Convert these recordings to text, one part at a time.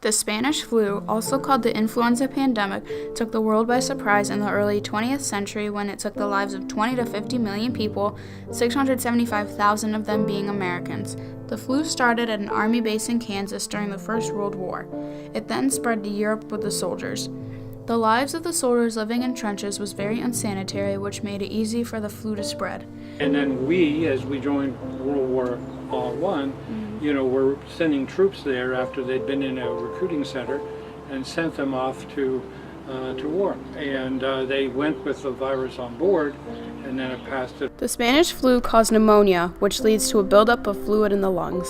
The Spanish flu, also called the influenza pandemic, took the world by surprise in the early 20th century when it took the lives of 20 to 50 million people, 675,000 of them being Americans. The flu started at an army base in Kansas during the First World War. It then spread to Europe with the soldiers. The lives of the soldiers living in trenches was very unsanitary, which made it easy for the flu to spread. And then we, as we joined World War I, were sending troops there after they'd been in a recruiting center and sent them off to war. And they went with the virus on board, and then it passed it. The Spanish flu caused pneumonia, which leads to a buildup of fluid in the lungs.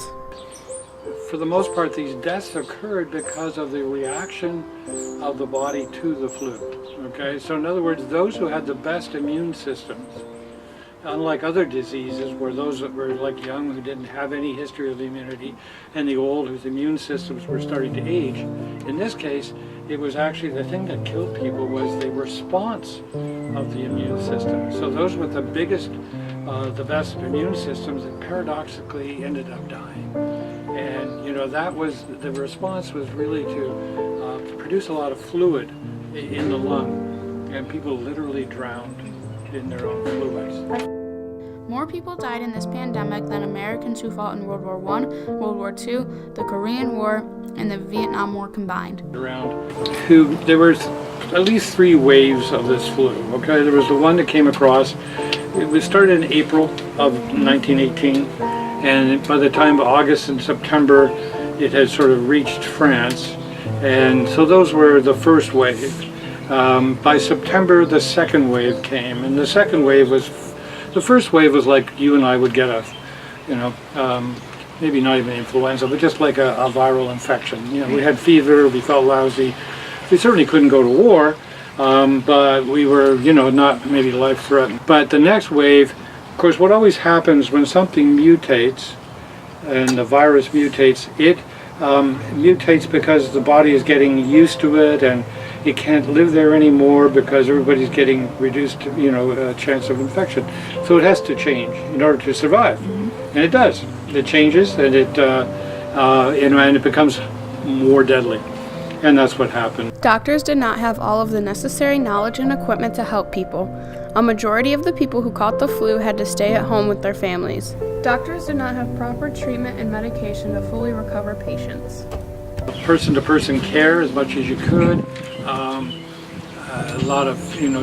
For the most part, these deaths occurred because of the reaction of the body to the flu. Okay, so in other words, those who had the best immune systems, unlike other diseases where those that were like young who didn't have any history of immunity and the old whose immune systems were starting to age, in this case it was actually the thing that killed people was the response of the immune system. So those with the biggest, the best immune systems that paradoxically ended up dying. And that was, the response was really to produce a lot of fluid in the lung, and people literally drowned in their own fluids. More people died in this pandemic than Americans who fought in World War I, World War II, the Korean War, and the Vietnam War combined. There was at least 3 waves of this flu. Okay, there was the one that came across. It was started in April of 1918, and by the time of August and September, it had sort of reached France, and so those were the first wave. By September, the second wave came, and the second wave was, the first wave was like you and I would get maybe not even influenza, but just like a viral infection. We had fever, we felt lousy. We certainly couldn't go to war, but we were, not maybe life-threatening. But the next wave, of course, what always happens when something mutates, and the virus mutates, it mutates because the body is getting used to it, and it can't live there anymore because everybody's getting reduced, chance of infection. So it has to change in order to survive, and it does. It changes, and it becomes more deadly, and that's what happened. Doctors did not have all of the necessary knowledge and equipment to help people. A majority of the people who caught the flu had to stay at home with their families. Doctors did not have proper treatment and medication to fully recover patients. Person-to-person care as much as you could. A lot of,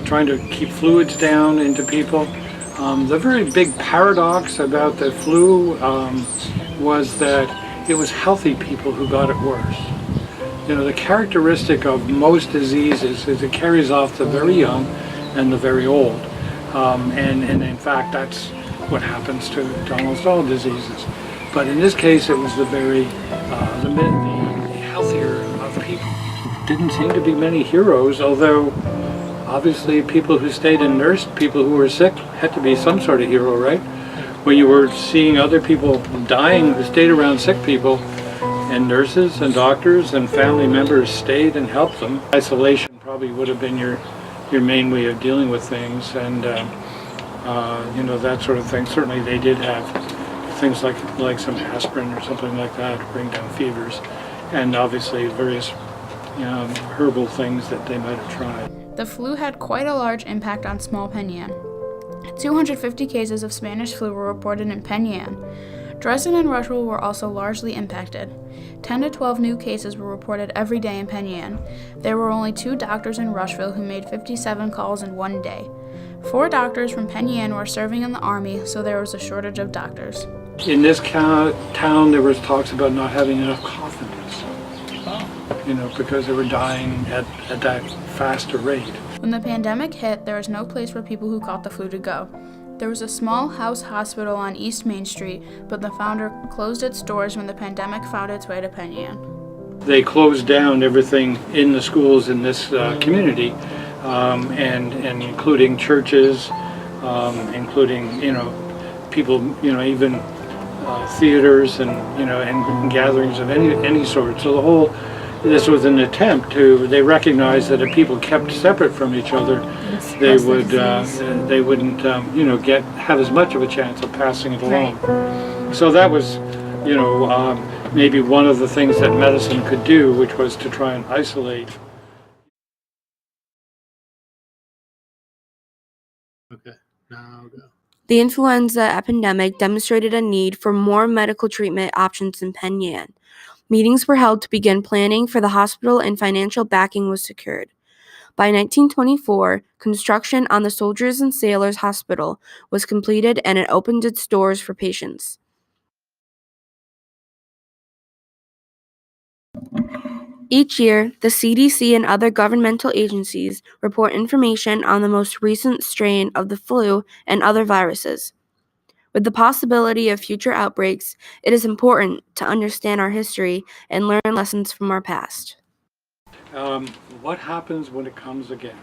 trying to keep fluids down into people. The very big paradox about the flu was that it was healthy people who got it worse. The characteristic of most diseases is it carries off the very young and the very old. And in fact, that's what happens to almost all diseases. But in this case, it was the healthier of people. Didn't seem to be many heroes, although obviously people who stayed and nursed people who were sick had to be some sort of hero, right? When you were seeing other people dying who stayed around sick people, and nurses and doctors and family members stayed and helped them. Isolation probably would have been your main way of dealing with things, and that sort of thing. Certainly they did have things like some aspirin or something like that to bring down fevers, and obviously various herbal things that they might have tried. The flu had quite a large impact on small Penn 250 cases of Spanish flu were reported in Penn. Dresden and Rushville were also largely impacted. 10 to 12 new cases were reported every day in Penn. There were only 2 doctors in Rushville who made 57 calls in one day. 4 doctors from Penn were serving in the Army, so there was a shortage of doctors. In this town, there was talks about not having enough coffins, because they were dying at that faster rate. When the pandemic hit, there was no place for people who caught the flu to go. There was a small house hospital on East Main Street, but the founder closed its doors when the pandemic found its way to Penn. They closed down everything in the schools in this community, and including churches, including people, even theaters and gatherings of any sort. So this was an attempt they recognized that if people kept separate from each other, they wouldn't have as much of a chance of passing it along. So that was maybe one of the things that medicine could do, which was to try and isolate. Okay, now go. The influenza epidemic demonstrated a need for more medical treatment options in Penang. Meetings were held to begin planning for the hospital and financial backing was secured. By 1924, construction on the Soldiers and Sailors Hospital was completed and it opened its doors for patients. Each year, the CDC and other governmental agencies report information on the most recent strain of the flu and other viruses. With the possibility of future outbreaks, it is important to understand our history and learn lessons from our past. What happens when it comes again?